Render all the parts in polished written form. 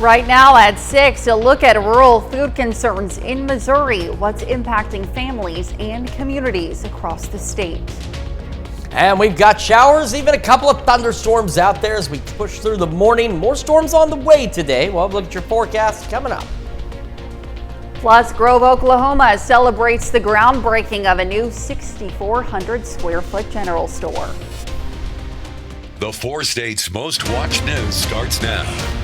Right now at 6, a look at rural food concerns in Missouri, what's impacting families and communities across the state. And we've got showers, even a couple of thunderstorms out there as we push through the morning. More storms on the way today. Well, look at your forecast coming up. Plus, Grove, Oklahoma celebrates the groundbreaking of a new 6,400 square foot general store. The 4 states' most watched news starts now.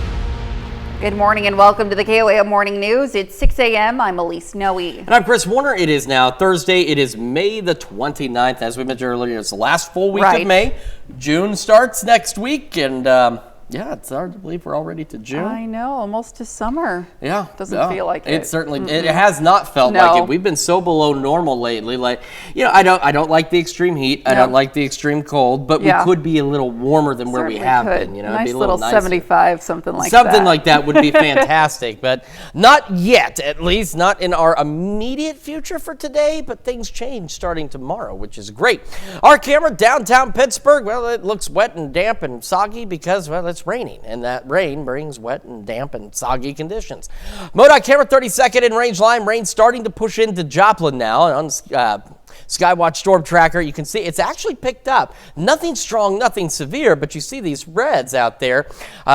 Good morning and welcome to the KOAM Morning News. It's 6 a.m. I'm Elise Noe. And I'm Chris Warner. It is now Thursday. It is May the 29th. As we mentioned earlier, it's the last full week of May. June starts next week, and yeah, it's hard to believe we're already to June. I know, almost to summer. Yeah. Doesn't feel like it. It certainly, it has not felt like it. We've been so below normal lately. Like, you know, I don't like the extreme heat. I don't like the extreme cold, but we could be a little warmer than where we have been. You know, nice it'd be a little nicer. 75, something like that. Something like that would be fantastic, but not yet, at least not in our immediate future for today, but things change starting tomorrow, which is great. Our camera downtown Pittsburgh, well, it looks wet and damp and soggy because, well, it's raining, and that rain brings wet and damp and soggy conditions. MoDOT camera 32nd in range line, rain starting to push into Joplin now, and on Skywatch Storm Tracker, you can see it's actually picked up. Nothing strong, nothing severe, but you see these reds out there.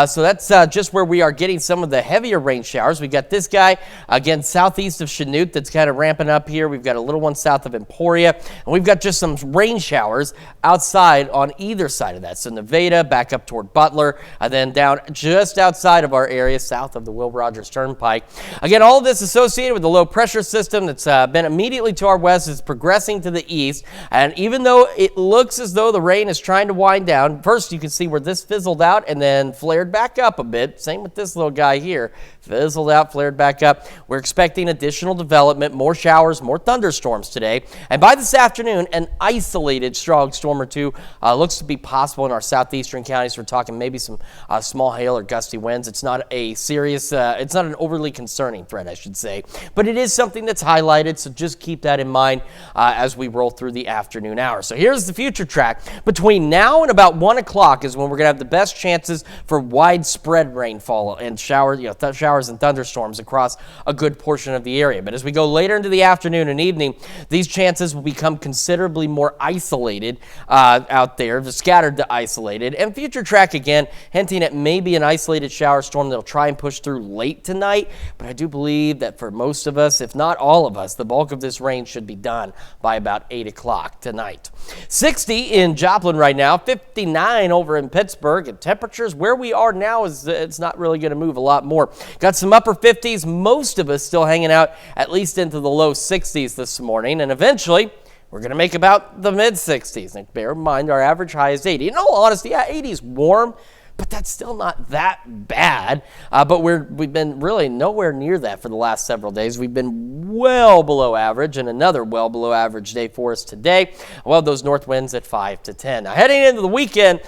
So that's just where we are getting some of the heavier rain showers. We got this guy, again, southeast of Chanute that's kind of ramping up here. We've got a little one south of Emporia, and we've got just some rain showers outside on either side of that. So Nevada, back up toward Butler, and then down just outside of our area, south of the Will Rogers Turnpike. Again, all of this associated with the low pressure system that's been immediately to our west. It's progressing to the east, and even though it looks as though the rain is trying to wind down, first you can see where this fizzled out and then flared back up a bit. Same with this little guy here. Fizzled out, flared back up. We're expecting additional development, more showers, more thunderstorms today, and by this afternoon, an isolated strong storm or two looks to be possible in our southeastern counties. We're talking maybe some small hail or gusty winds. It's not a serious, it's not an overly concerning threat, I should say, but it is something that's highlighted, so just keep that in mind as we roll through the afternoon hours. So here's the future track. Between now and about 1 o'clock is when we're going to have the best chances for widespread rainfall and showers and thunderstorms across a good portion of the area. But as we go later into the afternoon and evening, these chances will become considerably more isolated out there, scattered to isolated. And future track, again, hinting at maybe an isolated shower storm that'll try and push through late tonight. But I do believe that for most of us, if not all of us, the bulk of this rain should be done by about 8 o'clock tonight. 60 in Joplin right now, 59 over in Pittsburgh, and temperatures where we are now is it's not really going to move a lot more. Got some upper 50s, most of us still hanging out at least into the low 60s this morning, and eventually we're going to make about the mid 60s. And bear in mind our average high is 80. In all honesty, yeah, 80 is warm, but that's still not that bad. But we've been really nowhere near that for the last several days. We've been well below average, and another well below average day for us today. Well, those north winds at 5 to 10. Now, heading into the weekend,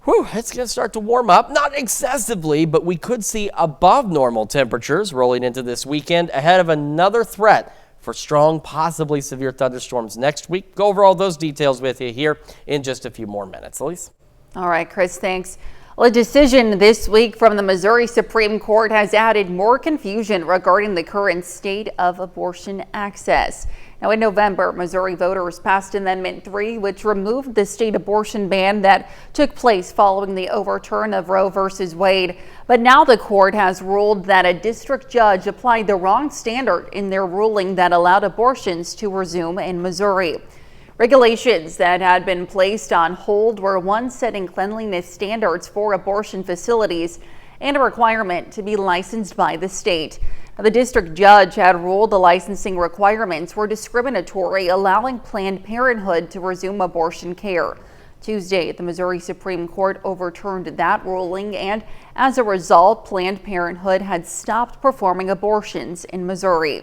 it's going to start to warm up. Not excessively, but we could see above normal temperatures rolling into this weekend ahead of another threat for strong, possibly severe thunderstorms next week. Go over all those details with you here in just a few more minutes. Elise? All right, Chris, thanks. Well, a decision this week from the Missouri Supreme Court has added more confusion regarding the current state of abortion access. Now, in November, Missouri voters passed Amendment 3, which removed the state abortion ban that took place following the overturn of Roe v. Wade. But now the court has ruled that a district judge applied the wrong standard in their ruling that allowed abortions to resume in Missouri. Regulations that had been placed on hold were one setting cleanliness standards for abortion facilities and a requirement to be licensed by the state. The district judge had ruled the licensing requirements were discriminatory, allowing Planned Parenthood to resume abortion care. Tuesday, the Missouri Supreme Court overturned that ruling, and as a result, Planned Parenthood had stopped performing abortions in Missouri.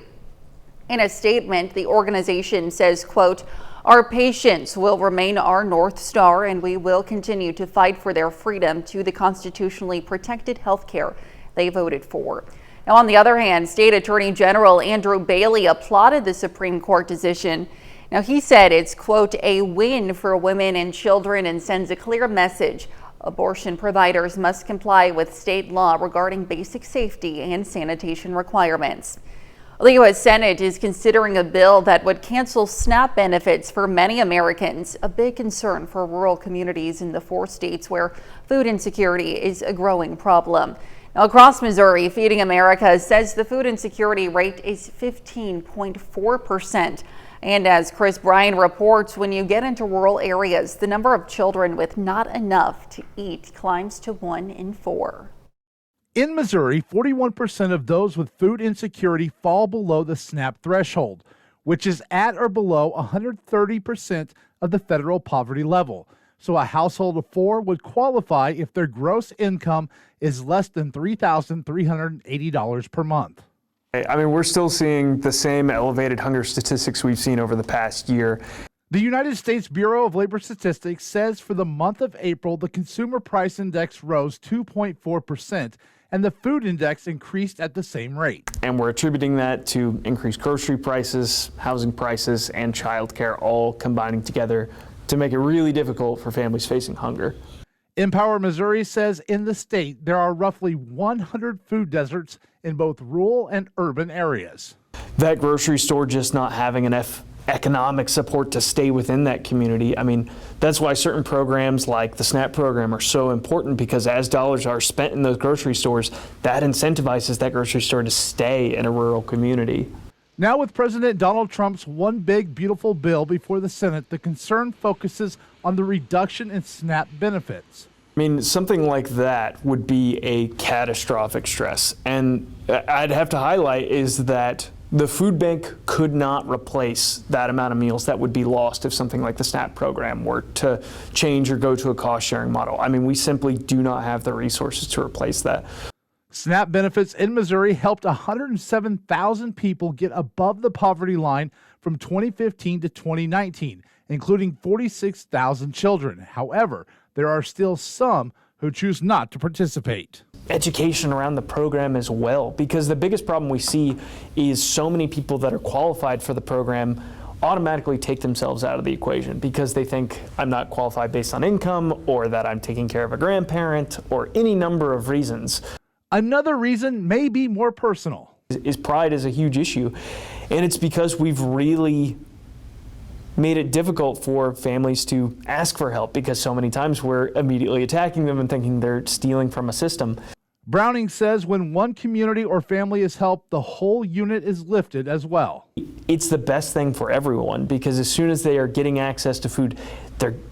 In a statement, the organization says, quote, "Our patients will remain our North Star, and we will continue to fight for their freedom to the constitutionally protected health care they voted for." Now, on the other hand, State Attorney General Andrew Bailey applauded the Supreme Court decision. Now, he said it's, quote, "a win for women and children and sends a clear message. Abortion providers must comply with state law regarding basic safety and sanitation requirements. The U.S. Senate is considering a bill that would cancel SNAP benefits for many Americans, a big concern for rural communities in the 4 states where food insecurity is a growing problem. Now, across Missouri, Feeding America says the food insecurity rate is 15.4%. And as Chris Bryan reports, when you get into rural areas, the number of children with not enough to eat climbs to 1 in 4. In Missouri, 41% of those with food insecurity fall below the SNAP threshold, which is at or below 130% of the federal poverty level. So a household of 4 would qualify if their gross income is less than $3,380 per month. I mean, we're still seeing the same elevated hunger statistics we've seen over the past year. The United States Bureau of Labor Statistics says for the month of April, the Consumer Price Index rose 2.4%, and the food index increased at the same rate. And we're attributing that to increased grocery prices, housing prices, and childcare all combining together to make it really difficult for families facing hunger. Empower Missouri says in the state there are roughly 100 food deserts in both rural and urban areas. That grocery store just not having enough economic support to stay within that community. I mean, that's why certain programs like the SNAP program are so important, because as dollars are spent in those grocery stores, that incentivizes that grocery store to stay in a rural community. Now with President Donald Trump's One Big Beautiful Bill before the Senate, the concern focuses on the reduction in SNAP benefits. I mean, something like that would be a catastrophic stress. And I'd have to highlight is that the food bank could not replace that amount of meals that would be lost if something like the SNAP program were to change or go to a cost-sharing model. I mean, we simply do not have the resources to replace that. SNAP benefits in Missouri helped 107,000 people get above the poverty line from 2015 to 2019, including 46,000 children. However, there are still some who choose not to participate. Education around the program as well, because the biggest problem we see is so many people that are qualified for the program automatically take themselves out of the equation because they think I'm not qualified based on income, or that I'm taking care of a grandparent, or any number of reasons. Another reason may be more personal. Pride is a huge issue, and it's because we've really made it difficult for families to ask for help, because so many times we're immediately attacking them and thinking they're stealing from a system. Browning says when one community or family is helped, the whole unit is lifted as well. It's the best thing for everyone, because as soon as they are getting access to food,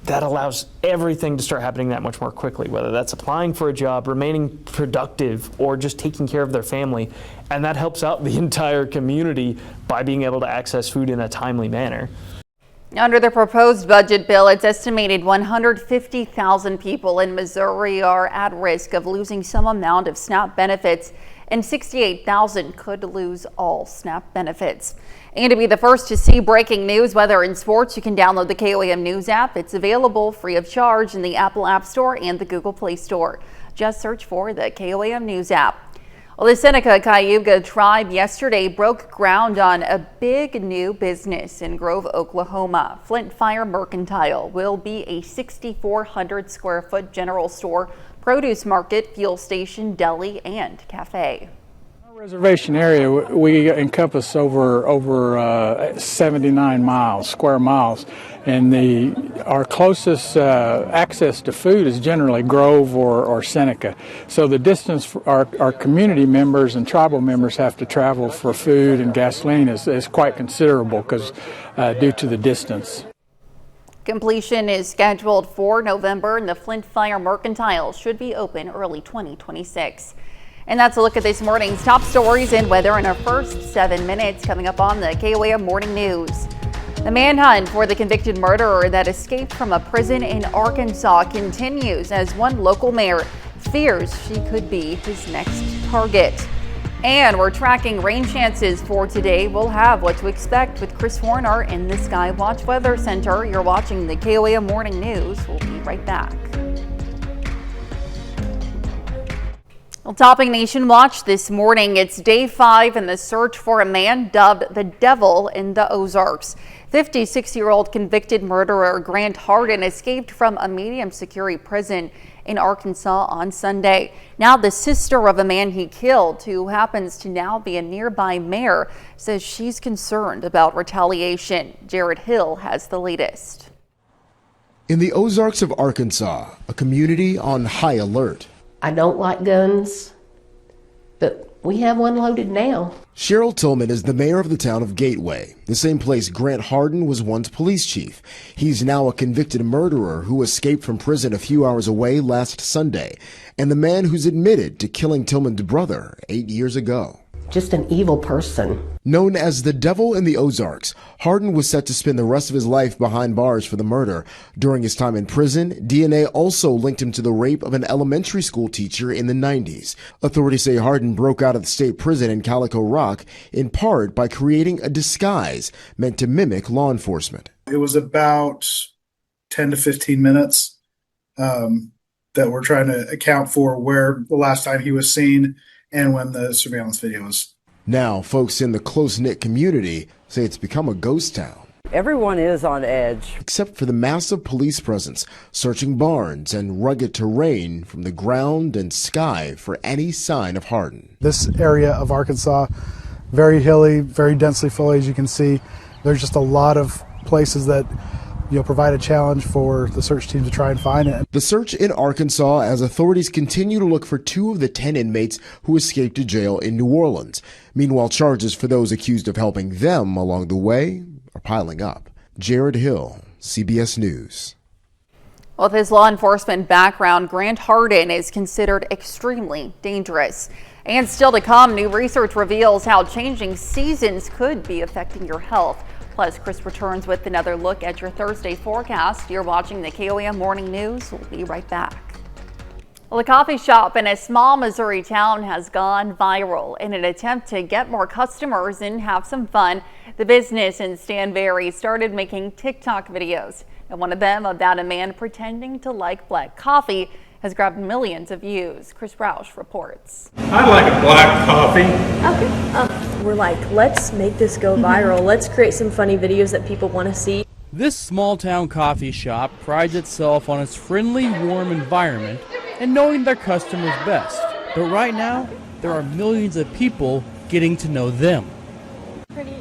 that allows everything to start happening that much more quickly, whether that's applying for a job, remaining productive, or just taking care of their family. And that helps out the entire community by being able to access food in a timely manner. Under the proposed budget bill, it's estimated 150,000 people in Missouri are at risk of losing some amount of SNAP benefits, and 68,000 could lose all SNAP benefits. And to be the first to see breaking news, weather and sports, you can download the KOAM News app. It's available free of charge in the Apple App Store and the Google Play Store. Just search for the KOAM News app. Well, the Seneca-Cayuga tribe yesterday broke ground on a big new business in Grove, Oklahoma. Flint Fire Mercantile will be a 6,400 square foot general store, produce market, fuel station, deli, and cafe. Reservation area, we encompass over 79 square miles, and our closest access to food is generally Grove or Seneca. So the distance our community members and tribal members have to travel for food and gasoline is quite considerable because due to the distance. Completion is scheduled for November, and the Flint Fire Mercantile should be open early 2026. And that's a look at this morning's top stories and weather in our first 7 minutes, coming up on the KOAM Morning News. The manhunt for the convicted murderer that escaped from a prison in Arkansas continues as one local mayor fears she could be his next target. And we're tracking rain chances for today. We'll have what to expect with Chris Warner in the Skywatch Weather Center. You're watching the KOAM Morning News. We'll be right back. Well, topping Nation Watch this morning, it's day 5 in the search for a man dubbed the Devil in the Ozarks. 56-year-old convicted murderer Grant Harden escaped from a medium security prison in Arkansas on Sunday. Now the sister of a man he killed, who happens to now be a nearby mayor, says she's concerned about retaliation. Jared Hill has the latest. In the Ozarks of Arkansas, a community on high alert. I don't like guns, but we have one loaded now. Cheryl Tillman is the mayor of the town of Gateway, the same place Grant Hardin was once police chief. He's now a convicted murderer who escaped from prison a few hours away last Sunday, and the man who's admitted to killing Tillman's brother 8 years ago. Just an evil person. Known as the Devil in the Ozarks, Hardin was set to spend the rest of his life behind bars for the murder. During his time in prison, DNA also linked him to the rape of an elementary school teacher in the 90s. Authorities say Hardin broke out of the state prison in Calico Rock, in part by creating a disguise meant to mimic law enforcement. It was about 10 to 15 minutes that we're trying to account for where the last time he was seen and when the surveillance video was. Now, folks in the close-knit community say it's become a ghost town. Everyone is on edge. Except for the massive police presence, searching barns and rugged terrain from the ground and sky for any sign of Hardin. This area of Arkansas, very hilly, very densely foliaged, you can see. There's just a lot of places that provide a challenge for the search team to try and find it. The search in Arkansas as authorities continue to look for 2 of the 10 inmates who escaped to jail in New Orleans. Meanwhile, charges for those accused of helping them along the way are piling up. Jared Hill, CBS News. With his law enforcement background, Grant Hardin is considered extremely dangerous. And still to come, new research reveals how changing seasons could be affecting your health. Plus, Chris returns with another look at your Thursday forecast. You're watching the KOAM Morning News. We'll be right back. Well, a coffee shop in a small Missouri town has gone viral in an attempt to get more customers and have some fun. The business in Stanberry started making TikTok videos. And one of them about a man pretending to like black coffee has grabbed millions of views. Chris Roush reports. I like a black coffee. Okay. We're like, let's make this go viral. Let's create some funny videos that people want to see. This small town coffee shop prides itself on its friendly, warm environment and knowing their customers best. But right now, there are millions of people getting to know them. Pretty.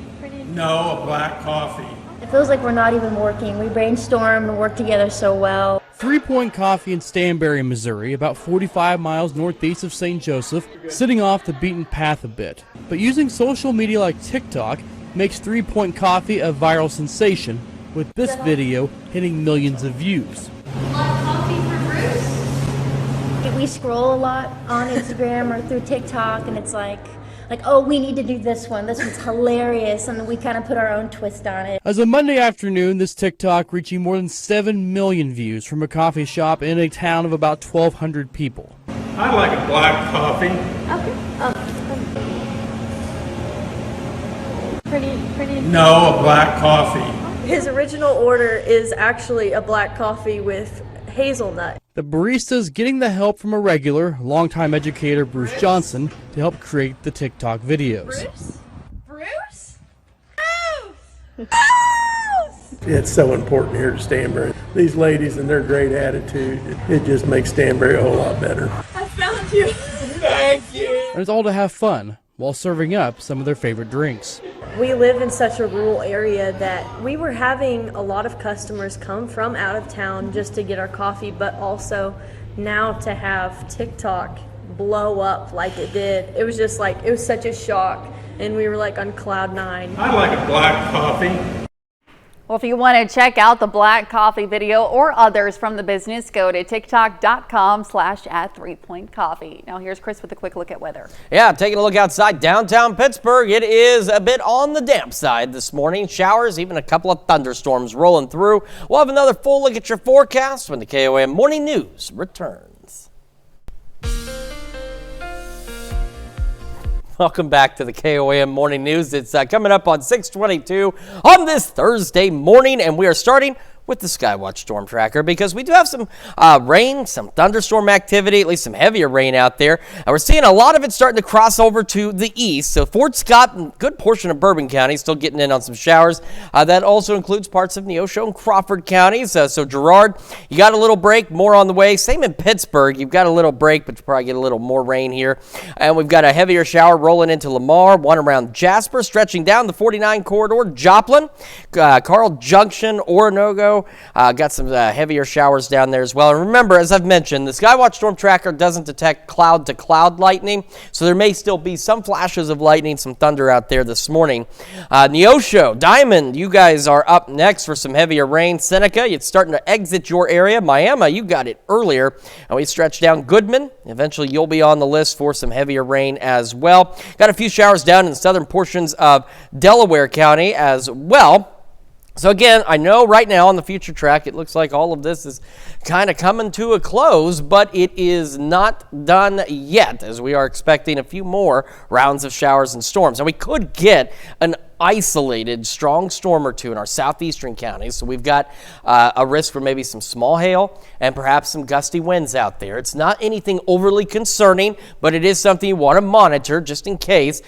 No, a black coffee. It feels like we're not even working. We brainstorm and work together so well. 3 Point Coffee in Stanberry, Missouri, about 45 miles northeast of St. Joseph, sitting off the beaten path a bit. But using social media like TikTok makes 3 Point Coffee a viral sensation, with this video hitting millions of views. Black coffee for Bruce? We scroll a lot on Instagram or through TikTok, and it's like, oh, we need to do this one. This one's hilarious, and we kind of put our own twist on it. As of Monday afternoon, this TikTok reaching more than 7 million views from a coffee shop in a town of about 1,200 people. I like a black coffee. Okay. Pretty. No, a black coffee. His original order is actually a black coffee with hazelnut. The barista's getting the help from a regular, longtime educator Bruce Johnson to help create the TikTok videos. Bruce? It's so important here to Stanberry. These ladies and their great attitude, it just makes Stanberry a whole lot better. I found you. Thank you. And it's all to have fun while serving up some of their favorite drinks. We live in such a rural area that we were having a lot of customers come from out of town just to get our coffee, but also now to have TikTok blow up like it did. It was just like, it was such a shock, and we were like on cloud 9. I like a black coffee. Well, if you want to check out the black coffee video or others from the business, go to tiktok.com/@3pointcoffee. Now here's Chris with a quick look at weather. Yeah, taking a look outside downtown Pittsburgh. It is a bit on the damp side this morning. Showers, even a couple of thunderstorms rolling through. We'll have another full look at your forecast when the KOAM Morning News returns. Welcome back to the KOAM Morning News. It's coming up on 6:22 on this Thursday morning, and we are starting with the Skywatch Storm Tracker, because we do have some rain, some thunderstorm activity, at least some heavier rain out there. And we're seeing a lot of it starting to cross over to the east. So Fort Scott and a good portion of Bourbon County still getting in on some showers. That also includes parts of Neosho and Crawford counties. So Girard, you got a little break, more on the way. Same in Pittsburgh. You've got a little break, but you probably get a little more rain here. And we've got a heavier shower rolling into Lamar, one around Jasper, stretching down the 49 corridor, Joplin, Carl Junction, Oronogo. Got some heavier showers down there as well. And remember, as I've mentioned, the Skywatch Storm Tracker doesn't detect cloud-to-cloud lightning, so there may still be some flashes of lightning, some thunder out there this morning. Neosho, Diamond, you guys are up next for some heavier rain. Seneca, it's starting to exit your area. Miami, you got it earlier. And we stretch down Goodman. Eventually, you'll be on the list for some heavier rain as well. Got a few showers down in the southern portions of Delaware County as well. So again, I know right now on the future track, it looks like all of this is kind of coming to a close, but it is not done yet, as we are expecting a few more rounds of showers and storms. And we could get an isolated strong storm or two in our southeastern counties. So we've got a risk for maybe some small hail and perhaps some gusty winds out there. It's not anything overly concerning, but it is something you want to monitor just in case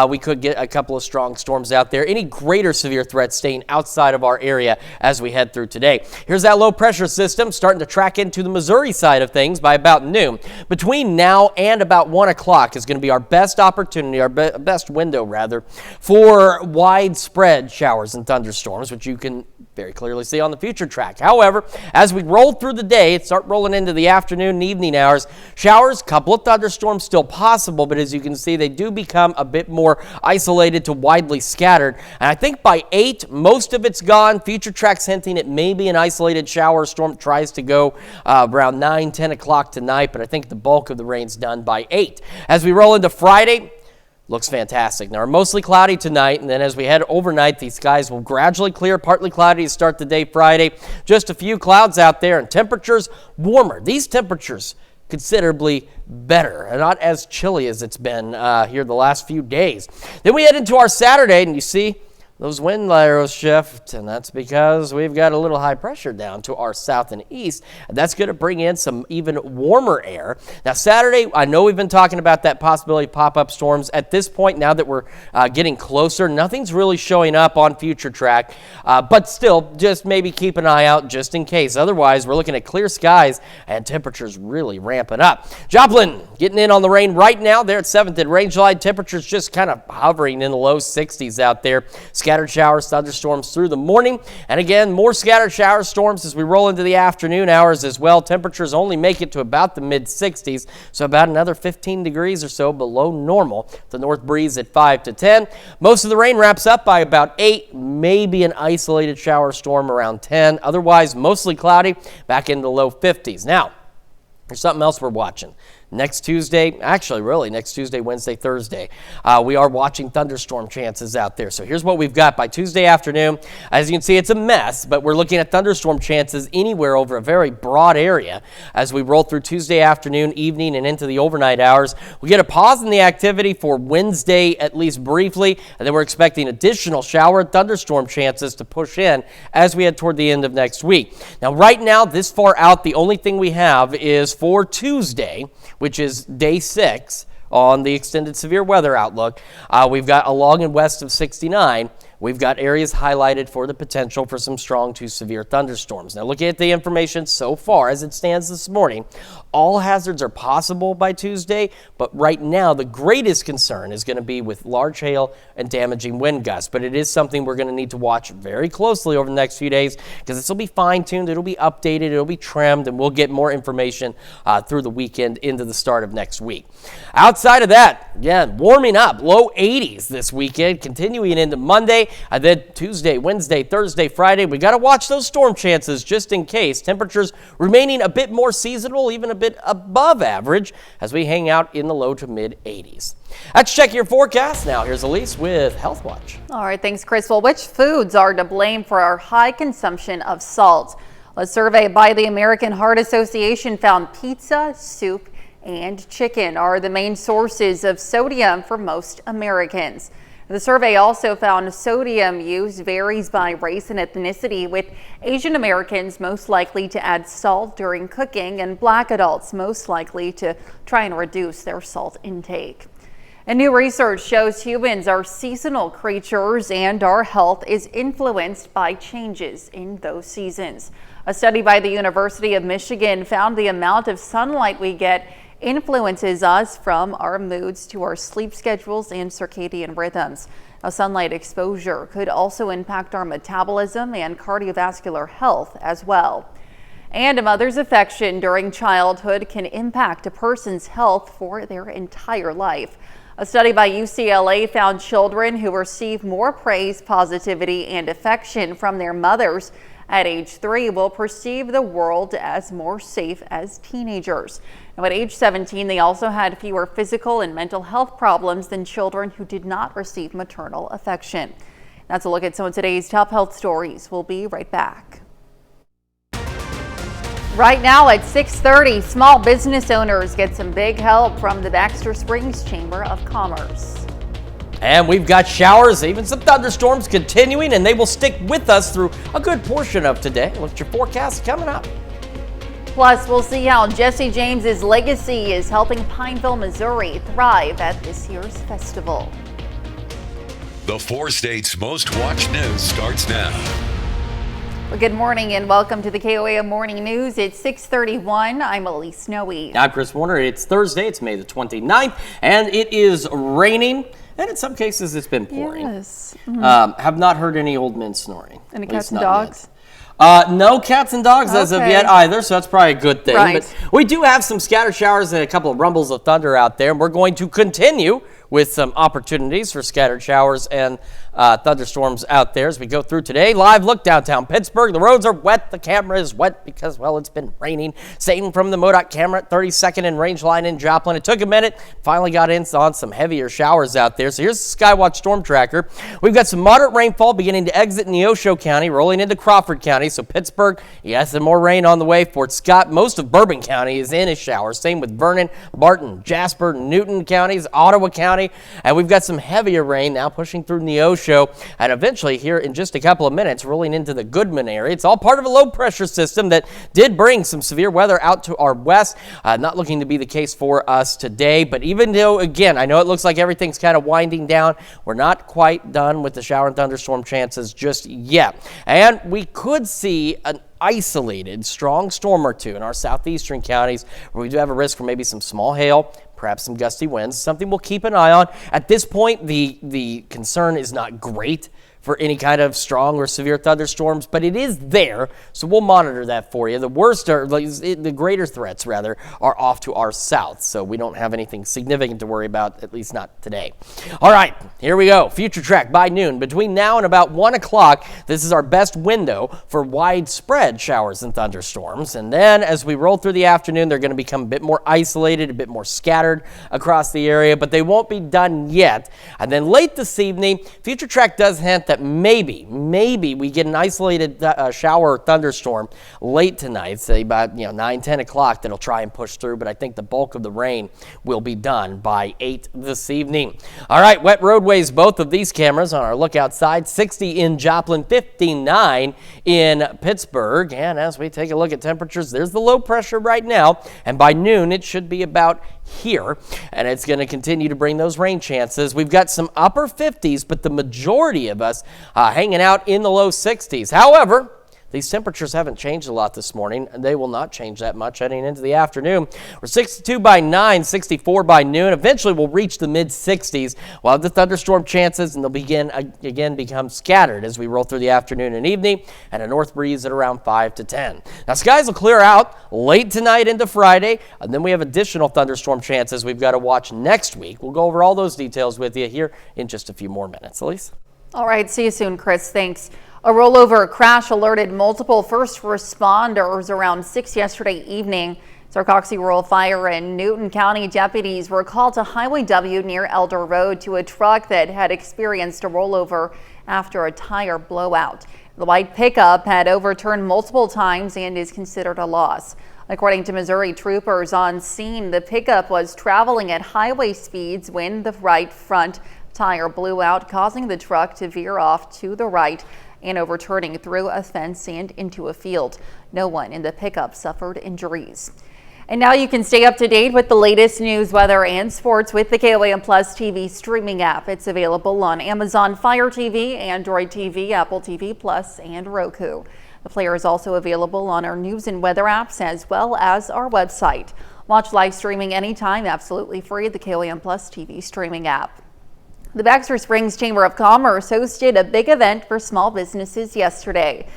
we could get a couple of strong storms out there. Any greater severe threats staying outside of our area as we head through today. Here's that low pressure system starting to track into the Missouri side of things by about noon. Between now and about 1 o'clock is going to be our best opportunity, our best window rather, for widespread showers and thunderstorms, which you can very clearly see on the future track. However, as we roll through the day, start rolling into the afternoon and evening hours, showers, couple of thunderstorms still possible, but as you can see, they do become a bit more isolated to widely scattered. And I think by 8, most of it's gone. Future track's hinting it may be an isolated shower. Storm tries to go around 9, 10 o'clock tonight, but I think the bulk of the rain's done by 8. As we roll into Friday, looks fantastic. Now, we're mostly cloudy tonight, and then as we head overnight, these skies will gradually clear. Partly cloudy to start the day Friday. Just a few clouds out there, and temperatures warmer. These temperatures considerably better and not as chilly as it's been here the last few days. Then we head into our Saturday, and you see those wind arrows shift, and that's because we've got a little high pressure down to our south and east, and that's going to bring in some even warmer air. Now, Saturday, I know we've been talking about that possibility of pop-up storms. At this point, now that we're getting closer, nothing's really showing up on future track, but still, just maybe keep an eye out just in case. Otherwise, we're looking at clear skies and temperatures really ramping up. Joplin getting in on the rain right now. They're at 7th in range line. Temperatures just kind of hovering in the low 60s out there. Scattered showers, thunderstorms through the morning. And again, more scattered showers, storms as we roll into the afternoon hours as well. Temperatures only make it to about the mid-60s, so about another 15 degrees or so below normal. The north breeze at 5 to 10. Most of the rain wraps up by about 8, maybe an isolated shower storm around 10. Otherwise, mostly cloudy, back into the low 50s. Now, there's something else we're watching. Next Tuesday, actually really next Tuesday, Wednesday, Thursday, we are watching thunderstorm chances out there. So here's what we've got by Tuesday afternoon. As you can see, it's a mess, but we're looking at thunderstorm chances anywhere over a very broad area as we roll through Tuesday afternoon, evening, and into the overnight hours. We get a pause in the activity for Wednesday, at least briefly, and then we're expecting additional shower and thunderstorm chances to push in as we head toward the end of next week. Now, right now, this far out, the only thing we have is for Tuesday, which is day 6 on the extended severe weather outlook. We've got along and west of 69. We've got areas highlighted for the potential for some strong to severe thunderstorms. Now, looking at the information so far as it stands this morning, all hazards are possible by Tuesday, but right now the greatest concern is going to be with large hail and damaging wind gusts. But it is something we're going to need to watch very closely over the next few days because this will be fine-tuned, it'll be updated, it'll be trimmed, and we'll get more information through the weekend into the start of next week. Outside of that, again, warming up, low 80s this weekend, continuing into Monday. And then Tuesday, Wednesday, Thursday, Friday, we got to watch those storm chances just in case. Temperatures remaining a bit more seasonal, even a bit above average as we hang out in the low to mid 80s. Let's check your forecast now. Here's Elise with Health Watch. All right, thanks, Chris. Well, which foods are to blame for our high consumption of salt? A survey by the American Heart Association found pizza, soup, and chicken are the main sources of sodium for most Americans. The survey also found sodium use varies by race and ethnicity, with Asian Americans most likely to add salt during cooking and Black adults most likely to try and reduce their salt intake. And new research shows humans are seasonal creatures and our health is influenced by changes in those seasons. A study by the University of Michigan found the amount of sunlight we get influences us from our moods to our sleep schedules and circadian rhythms. Now, sunlight exposure could also impact our metabolism and cardiovascular health as well. And a mother's affection during childhood can impact a person's health for their entire life. A study by UCLA found children who receive more praise, positivity, and affection from their mothers at age 3 will perceive the world as more safe as teenagers. Now, at age 17, they also had fewer physical and mental health problems than children who did not receive maternal affection. That's a look at some of today's top health stories. We'll be right back. Right now at 6:30, small business owners get some big help from the Baxter Springs Chamber of Commerce. And we've got showers, even some thunderstorms continuing, and they will stick with us through a good portion of today. Look at your forecast coming up. Plus, we'll see how Jesse James's legacy is helping Pineville, Missouri thrive at this year's festival. The 4 states' most watched news starts now. Well, good morning and welcome to the KOAM Morning News. It's 6:31. I'm Elise Snowy. I'm Chris Warner. It's Thursday. It's May the 29th, and it is raining. And in some cases, it's been pouring. Yes. Have not heard any old men snoring. Any cats and dogs? No cats and dogs as of yet either, so that's probably a good thing. Right. But we do have some scattered showers and a couple of rumbles of thunder out there, and we're going to continue with some opportunities for scattered showers and thunderstorms out there as we go through today. Live look downtown Pittsburgh. The roads are wet. The camera is wet because, well, it's been raining. Satan from the MoDOT camera at 32nd and Range Line in Joplin. It took a minute. Finally got in on some heavier showers out there. So here's the Skywatch Storm Tracker. We've got some moderate rainfall beginning to exit Neosho County, rolling into Crawford County. So Pittsburgh, yes, some more rain on the way. Fort Scott, most of Bourbon County is in a shower. Same with Vernon, Barton, Jasper, Newton counties, Ottawa County. And we've got some heavier rain now pushing through Neosho and eventually here in just a couple of minutes rolling into the Goodman area. It's all part of a low pressure system that did bring some severe weather out to our west. Not looking to be the case for us today, but even though, again, I know it looks like everything's kind of winding down, we're not quite done with the shower and thunderstorm chances just yet. And we could see an isolated strong storm or two in our southeastern counties where we do have a risk for maybe some small hail, perhaps some gusty winds, something we'll keep an eye on. At this point, the concern is not great for any kind of strong or severe thunderstorms, but it is there, so we'll monitor that for you. The worst, or the greater threats, rather, are off to our south, so we don't have anything significant to worry about, at least not today. All right, here we go. Future track by noon. Between now and about 1 o'clock, this is our best window for widespread showers and thunderstorms, and then as we roll through the afternoon, they're going to become a bit more isolated, a bit more scattered across the area, but they won't be done yet. And then late this evening, Future track does hint that maybe we get an isolated shower or thunderstorm late tonight, say about 9-10 o'clock, that'll try and push through, but I think the bulk of the rain will be done by 8 this evening. All right, wet roadways, both of these cameras on our look outside, 60 in Joplin, 59 in Pittsburgh. And as we take a look at temperatures, there's the low pressure right now, and by noon it should be about here, and it's going to continue to bring those rain chances. We've got some upper 50s, but the majority of us hanging out in the low 60s. However, these temperatures haven't changed a lot this morning, and they will not change that much heading into the afternoon. We're 62 by 9, 64 by noon. Eventually, we'll reach the mid-60s. We'll have the thunderstorm chances, and they'll become scattered as we roll through the afternoon and evening, and a north breeze at around 5 to 10. Now, skies will clear out late tonight into Friday, and then we have additional thunderstorm chances we've got to watch next week. We'll go over all those details with you here in just a few more minutes. Elise? All right, see you soon, Chris. Thanks. A rollover crash alerted multiple first responders around 6 yesterday evening. Sarcoxy Rural Fire and Newton County deputies were called to Highway W near Elder Road to a truck that had experienced a rollover after a tire blowout. The white pickup had overturned multiple times and is considered a loss. According to Missouri troopers on scene, the pickup was traveling at highway speeds when the right front tire blew out, causing the truck to veer off to the right and overturning through a fence and into a field. No one in the pickup suffered injuries. And now you can stay up to date with the latest news, weather, and sports with the KOAM Plus TV streaming app. It's available on Amazon Fire TV, Android TV, Apple TV Plus, and Roku. The player is also available on our news and weather apps as well as our website. Watch live streaming anytime, absolutely free, the KOAM Plus TV streaming app. The Baxter Springs Chamber of Commerce hosted a big event for small businesses yesterday.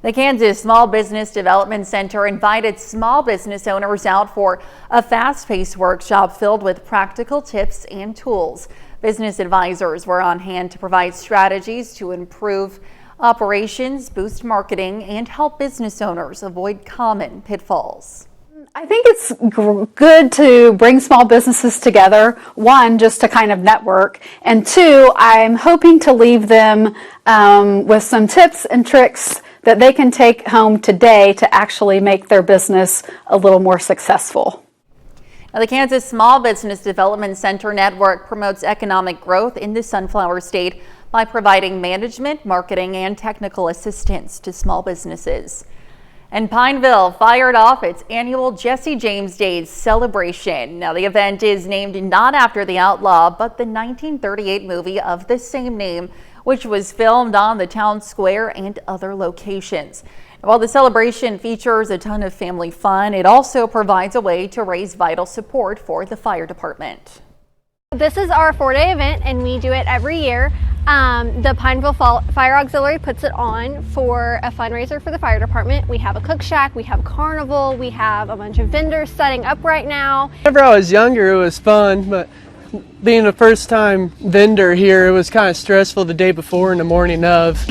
The Kansas Small Business Development Center invited small business owners out for a fast-paced workshop filled with practical tips and tools. Business advisors were on hand to provide strategies to improve operations, boost marketing, and help business owners avoid common pitfalls. I think it's good to bring small businesses together. One, just to kind of network, and two, I'm hoping to leave them with some tips and tricks that they can take home today to actually make their business a little more successful. Now, the Kansas Small Business Development Center Network promotes economic growth in the Sunflower State by providing management, marketing, and technical assistance to small businesses. And Pineville fired off its annual Jesse James Days celebration. Now, the event is named not after the outlaw, but the 1938 movie of the same name, which was filmed on the town square and other locations. While the celebration features a ton of family fun, it also provides a way to raise vital support for the fire department. This is our 4-day event, and we do it every year. The Pineville Fire Auxiliary puts it on for a fundraiser for the fire department. We have a cook shack, we have carnival, we have a bunch of vendors setting up right now. Whenever I was younger, it was fun, but being a first-time vendor here, it was kind of stressful the day before and the morning of.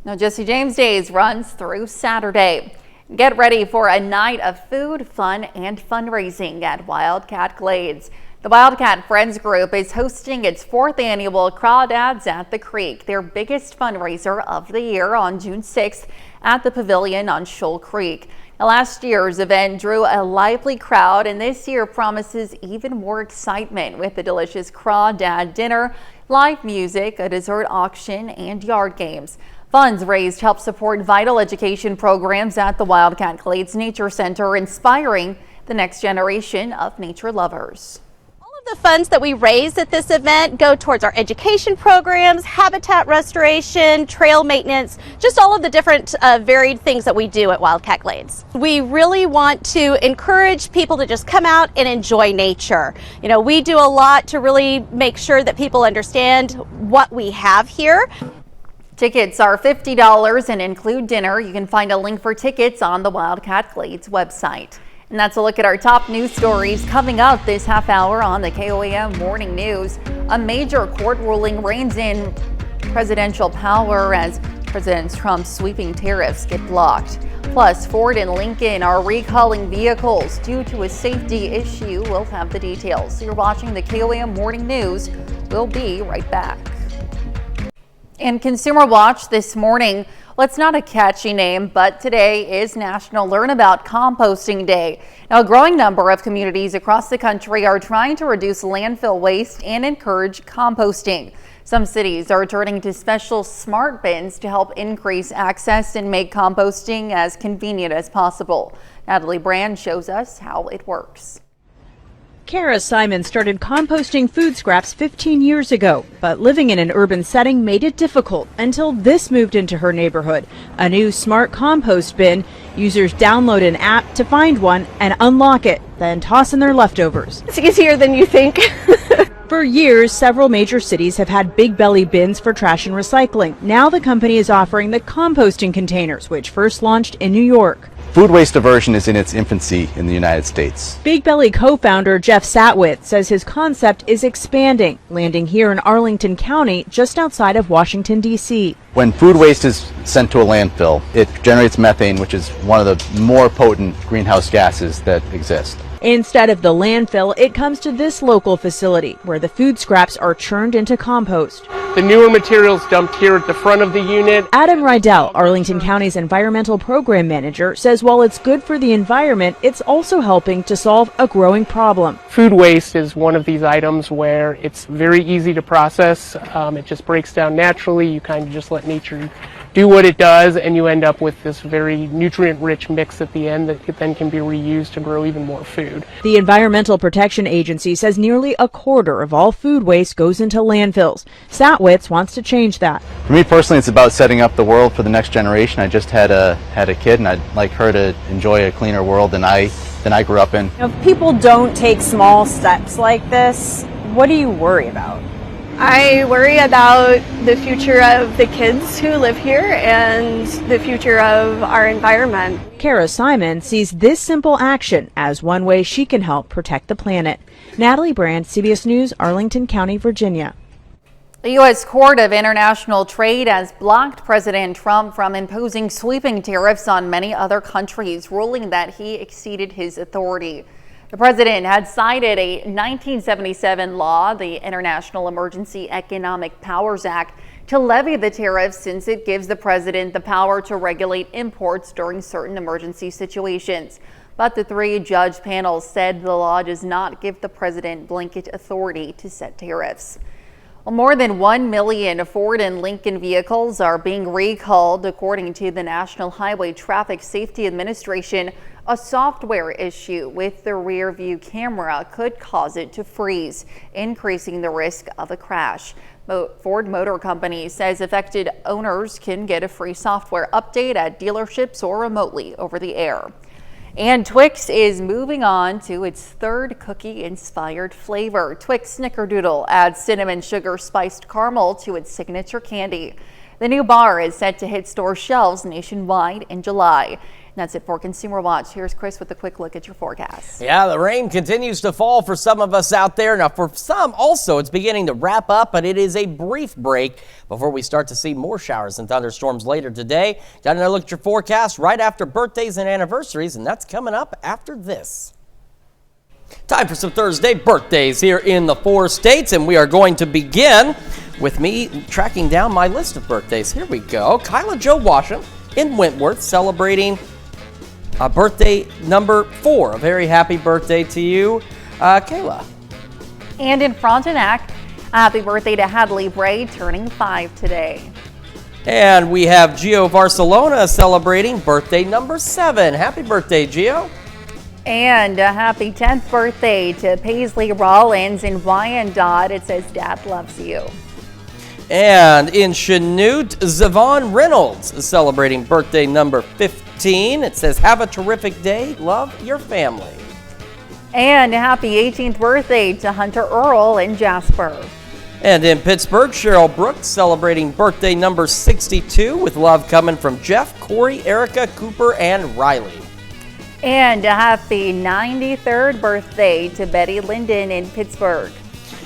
Now, Jesse James Days runs through Saturday. Get ready for a night of food, fun, and fundraising at Wildcat Glades. The Wildcat Friends Group is hosting its 4th annual Crawdads at the Creek, their biggest fundraiser of the year, on June 6th at the Pavilion on Shoal Creek. Now, last year's event drew a lively crowd, and this year promises even more excitement with the delicious Crawdad dinner, live music, a dessert auction, and yard games. Funds raised help support vital education programs at the Wildcat Glades Nature Center, inspiring the next generation of nature lovers. The funds that we raise at this event go towards our education programs, habitat restoration, trail maintenance, just all of the different varied things that we do at Wildcat Glades. We really want to encourage people to just come out and enjoy nature. You know, we do a lot to really make sure that people understand what we have here. Tickets are $50 and include dinner. You can find a link for tickets on the Wildcat Glades website. And that's a look at our top news stories coming up this half hour on the KOAM Morning News. A major court ruling reins in presidential power as President Trump's sweeping tariffs get blocked. Plus, Ford and Lincoln are recalling vehicles due to a safety issue. We'll have the details. So you're watching the KOAM Morning News. We'll be right back. And Consumer Watch this morning. Well, it's not a catchy name, but today is National Learn About Composting Day. Now, a growing number of communities across the country are trying to reduce landfill waste and encourage composting. Some cities are turning to special smart bins to help increase access and make composting as convenient as possible. Natalie Brand shows us how it works. Kara Simon started composting food scraps 15 years ago, but living in an urban setting made it difficult until this moved into her neighborhood. A new smart compost bin. Users download an app to find one and unlock it, then toss in their leftovers. It's easier than you think. For years, several major cities have had big belly bins for trash and recycling. Now the company is offering the composting containers, which first launched in New York. Food waste diversion is in its infancy in the United States. Big Belly co-founder Jeff Satwith says his concept is expanding, landing here in Arlington County, just outside of Washington, D.C. When food waste is sent to a landfill, it generates methane, which is one of the more potent greenhouse gases that exist. Instead of the landfill, it comes to this local facility where the food scraps are churned into compost. The newer materials dumped here at the front of the unit. Adam Rydell, Arlington County's environmental program manager, says while it's good for the environment, it's also helping to solve a growing problem. Food waste is one of these items where it's very easy to process. It just breaks down naturally. You kind of just let nature do what it does, and you end up with this very nutrient-rich mix at the end that then can be reused to grow even more food. The Environmental Protection Agency says nearly a quarter of all food waste goes into landfills. Satwitz wants to change that. For me personally, it's about setting up the world for the next generation. I just had a kid, and I'd like her to enjoy a cleaner world than I grew up in. If people don't take small steps like this, what do you worry about? I worry about the future of the kids who live here and the future of our environment. Kara Simon sees this simple action as one way she can help protect the planet. Natalie Brand, CBS News, Arlington County, Virginia. The U.S. Court of International Trade has blocked President Trump from imposing sweeping tariffs on many other countries, ruling that he exceeded his authority. The president had cited a 1977 law, the International Emergency Economic Powers Act, to levy the tariffs since it gives the president the power to regulate imports during certain emergency situations. But the three-judge panel said the law does not give the president blanket authority to set tariffs. Well, more than 1 million Ford and Lincoln vehicles are being recalled, according to the National Highway Traffic Safety Administration. A software issue with the rear view camera could cause it to freeze, increasing the risk of a crash. Ford Motor Company says affected owners can get a free software update at dealerships or remotely over the air. And Twix is moving on to its third cookie-inspired flavor. Twix Snickerdoodle adds cinnamon sugar spiced caramel to its signature candy. The new bar is set to hit store shelves nationwide in July. And that's it for Consumer Watch. Here's Chris with a quick look at your forecast. Yeah, the rain continues to fall for some of us out there. Now, for some also, it's beginning to wrap up, but it is a brief break before we start to see more showers and thunderstorms later today. Got another look at your forecast right after birthdays and anniversaries, and that's coming up after this. Time for some Thursday birthdays here in the 4 states, and we are going to begin with me tracking down my list of birthdays. Here we go. Kyla Jo Washam in Wentworth celebrating birthday number 4. A very happy birthday to you, Kayla. And in Frontenac, happy birthday to Hadley Bray, turning 5 today. And we have Gio Barcelona celebrating birthday number 7. Happy birthday, Gio. And a happy 10th birthday to Paisley Rollins in Wyandotte. It says, Dad loves you. And in Chanute, Zavon Reynolds is celebrating birthday number 15. It says, have a terrific day. Love your family. And a happy 18th birthday to Hunter Earl in Jasper. And in Pittsburgh, Cheryl Brooks celebrating birthday number 62 with love coming from Jeff, Corey, Erica, Cooper, and Riley. And a happy 93rd birthday to Betty Linden in Pittsburgh.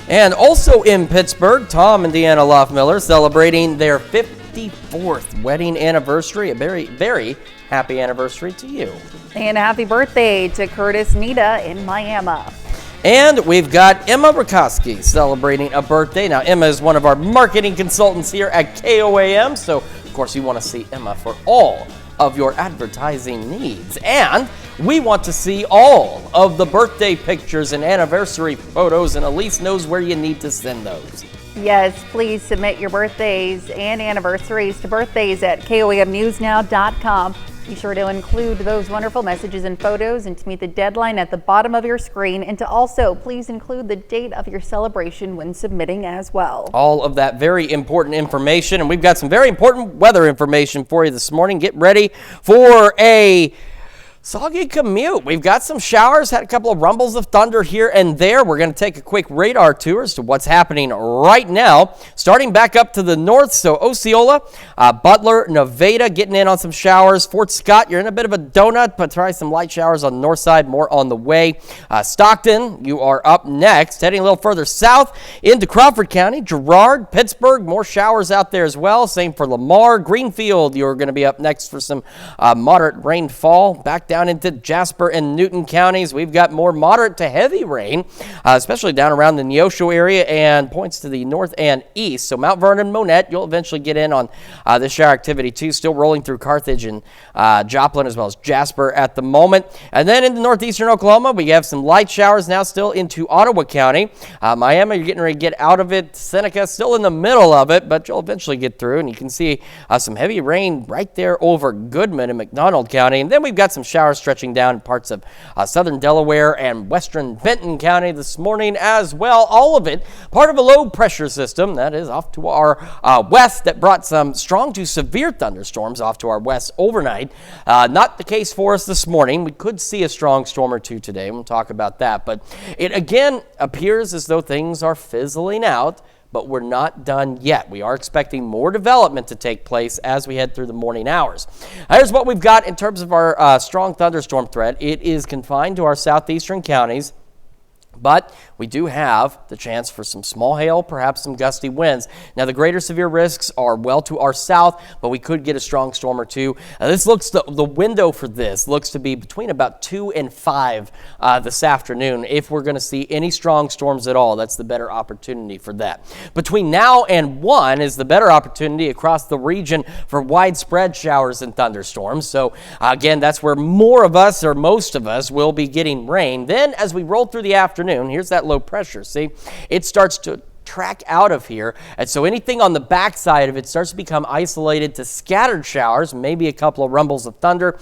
And also in Pittsburgh, Tom and Deanna Loffmiller celebrating their 54th wedding anniversary. A very, very happy anniversary to you. And a happy birthday to Curtis Nita in Miami. And we've got Emma Rakoski celebrating a birthday. Now, Emma is one of our marketing consultants here at KOAM, so of course you want to see Emma for all of your advertising needs. And we want to see all of the birthday pictures and anniversary photos, and Elise knows where you need to send those. Yes, please submit your birthdays and anniversaries to birthdays@koamnewsnow.com. Be sure to include those wonderful messages and photos and to meet the deadline at the bottom of your screen, and to also please include the date of your celebration when submitting as well. All of that very important information, and we've got some very important weather information for you this morning. Get ready for a soggy commute. We've got some showers, had a couple of rumbles of thunder here and there. We're going to take a quick radar tour as to what's happening right now. Starting back up to the north, so Osceola, Butler, Nevada getting in on some showers. Fort Scott, you're in a bit of a donut, but try some light showers on the north side, more on the way. Stockton, you are up next. Heading a little further south into Crawford County, Girard, Pittsburgh, more showers out there as well. Same for Lamar. Greenfield, you're going to be up next for some moderate rainfall. Back down into Jasper and Newton counties. We've got more moderate to heavy rain, especially down around the Neosho area and points to the north and east. So Mount Vernon, Monette, you'll eventually get in on this shower activity too. Still rolling through Carthage and Joplin as well as Jasper at the moment. And then into northeastern Oklahoma, we have some light showers now still into Ottawa County. Miami, you're getting ready to get out of it. Seneca, still in the middle of it, but you'll eventually get through. And you can see some heavy rain right there over Goodman and McDonald County. And then we've got some showers stretching down in parts of southern Delaware and western Benton County this morning as well. All of it part of a low pressure system that is off to our west that brought some strong to severe thunderstorms off to our west overnight. Not the case for us this morning. We could see a strong storm or two today. We'll talk about that. But it again appears as though things are fizzling out, but we're not done yet. We are expecting more development to take place as we head through the morning hours. Here's what we've got in terms of our strong thunderstorm threat. It is confined to our southeastern counties, but we do have the chance for some small hail, perhaps some gusty winds. Now, the greater severe risks are well to our south, but we could get a strong storm or two. This looks, the window for this looks to be between about 2 and 5 this afternoon. If we're going to see any strong storms at all, that's the better opportunity for that. Between now and 1 is the better opportunity across the region for widespread showers and thunderstorms. So, again, that's where more of us, or most of us, will be getting rain. Then, as we roll through the afternoon, here's that low pressure. See, it starts to track out of here, and so anything on the backside of it starts to become isolated to scattered showers, maybe a couple of rumbles of thunder.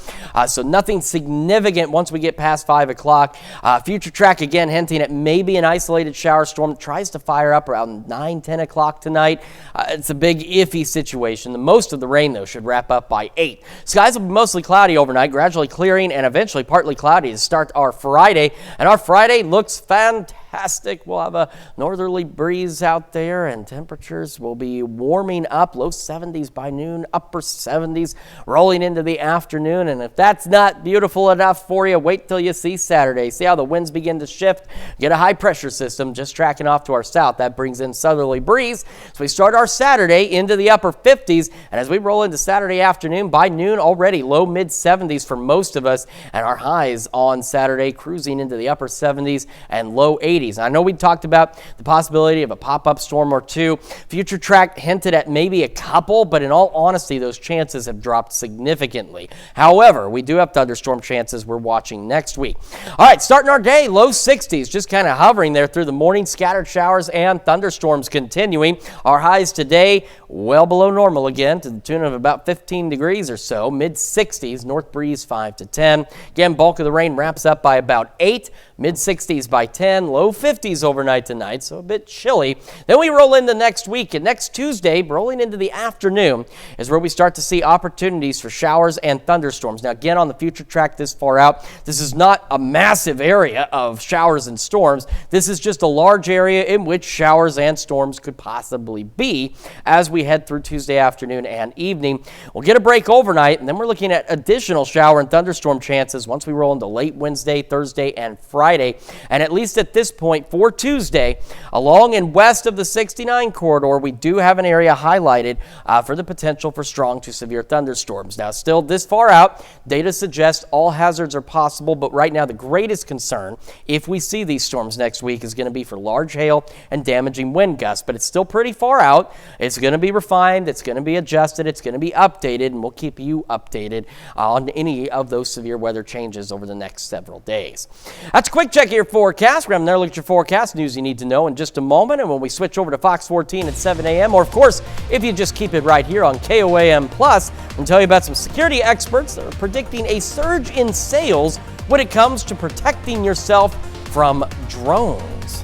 So nothing significant once we get past 5 o'clock. Future track again hinting at maybe an isolated shower storm that tries to fire up around 9-10 o'clock tonight. It's a big iffy situation. The most of the rain though should wrap up by 8. Skies will be mostly cloudy overnight, gradually clearing and eventually partly cloudy to start our Friday, and our Friday looks fantastic. We'll have a northerly breeze out there and temperatures will be warming up, low 70s by noon, upper 70s rolling into the afternoon. And if that's not beautiful enough for you, wait till you see Saturday. See how the winds begin to shift. Get a high pressure system just tracking off to our south. That brings in southerly breeze. So we start our Saturday into the upper 50s, and as we roll into Saturday afternoon, by noon already low mid 70s for most of us, and our highs on Saturday cruising into the upper 70s and low 80s. I know we talked about the possibility of a pop-up storm or two. Future track hinted at maybe a couple, but in all honesty, those chances have dropped significantly. However, we do have thunderstorm chances we're watching next week. All right, starting our day, low 60s, just kind of hovering there through the morning, scattered showers and thunderstorms continuing. Our highs today, well below normal again, to the tune of about 15 degrees or so, mid 60s, north breeze 5 to 10. Again, bulk of the rain wraps up by about 8, mid 60s by 10, low 50s overnight tonight, so a bit chilly. Then we roll into next week, and next Tuesday, rolling into the afternoon, is where we start to see opportunities for showers and thunderstorms. Now, again, on the future track this far out, this is not a massive area of showers and storms. This is just a large area in which showers and storms could possibly be as we head through Tuesday afternoon and evening. We'll get a break overnight, and then we're looking at additional shower and thunderstorm chances once we roll into late Wednesday, Thursday, and Friday. And at least at this point for Tuesday, along and west of the 69 corridor, we do have an area highlighted for the potential for strong to severe thunderstorms. Now, still this far out, data suggests all hazards are possible, but right now the greatest concern, if we see these storms next week, is going to be for large hail and damaging wind gusts. But it's still pretty far out. It's going to be refined, it's going to be adjusted, it's going to be updated, and we'll keep you updated on any of those severe weather changes over the next several days. That's a quick check of your forecast. We're going to look at your forecast news you need to know in just a moment, and when we switch over to Fox 14 at 7 a.m., or of course, if you just keep it right here on KOAM Plus, I'll tell you about some security experts that are predicting a surge in sales when it comes to protecting yourself from drones.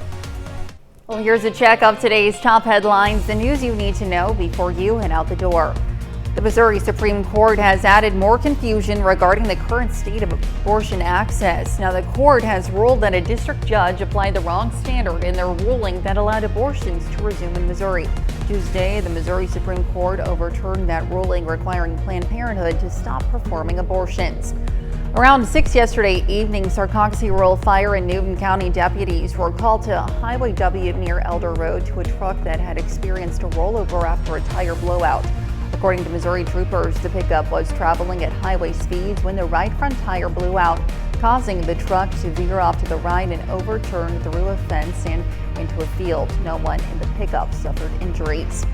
Well, here's a check of today's top headlines, the news you need to know before you head out the door. The Missouri Supreme Court has added more confusion regarding the current state of abortion access. Now, the court has ruled that a district judge applied the wrong standard in their ruling that allowed abortions to resume in Missouri. Tuesday, the Missouri Supreme Court overturned that ruling requiring Planned Parenthood to stop performing abortions. Around 6 yesterday evening, Sarcoxy Rural Fire and Newton County deputies were called to Highway W near Elder Road to a truck that had experienced a rollover after a tire blowout. According to Missouri troopers, the pickup was traveling at highway speeds when the right front tire blew out, causing the truck to veer off to the right and overturn through a fence and into a field. No one in the pickup suffered injuries.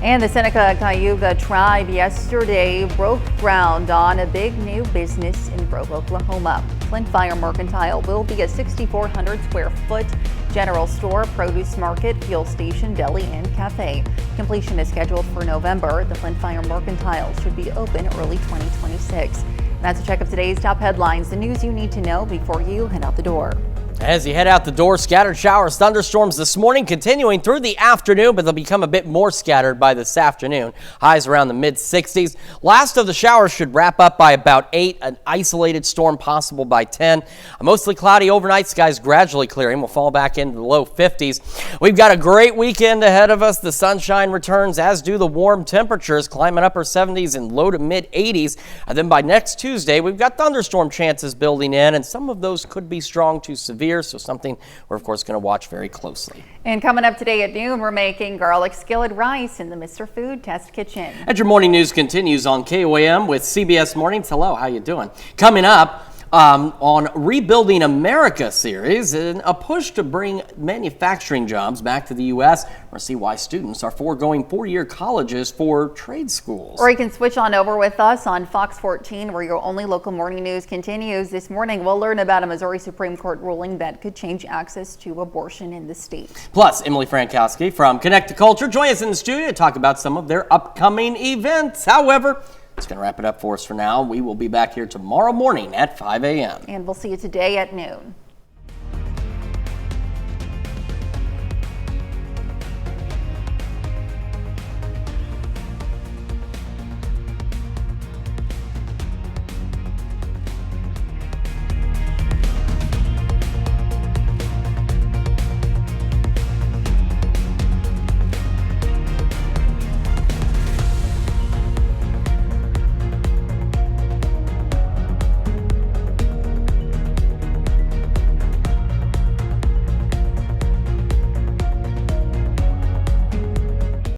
And the Seneca Cayuga tribe yesterday broke ground on a big new business in Grove, Oklahoma. Flint Fire Mercantile will be a 6,400 square foot general store, produce market, fuel station, deli, and cafe. Completion is scheduled for November. The Flint Fire Mercantile should be open early 2026. And that's a check of today's top headlines, the news you need to know before you head out the door. As you head out the door, scattered showers, thunderstorms this morning continuing through the afternoon, but they'll become a bit more scattered by this afternoon. Highs around the mid-60s. Last of the showers should wrap up by about 8. An isolated storm possible by 10. A mostly cloudy overnight, skies gradually clearing. We'll fall back into the low 50s. We've got a great weekend ahead of us. The sunshine returns, as do the warm temperatures, climbing upper 70s and low to mid-80s. And then by next Tuesday, we've got thunderstorm chances building in, and some of those could be strong to severe. So something we're, of course, going to watch very closely. And coming up today at noon, we're making garlic skillet rice in the Mr. Food Test Kitchen. And your morning news continues on KOAM with CBS Mornings. Hello, how you doing? Coming up on Rebuilding America series, and a push to bring manufacturing jobs back to the U.S. We'll see why students are foregoing four-year colleges for trade schools. Or you can switch on over with us on Fox 14, where your only local morning news continues. This morning, we'll learn about a Missouri Supreme Court ruling that could change access to abortion in the state. Plus, Emily Frankowski from Connect to Culture joins us in the studio to talk about some of their upcoming events. However, it's going to wrap it up for us for now. We will be back here tomorrow morning at 5 a.m. And we'll see you today at noon.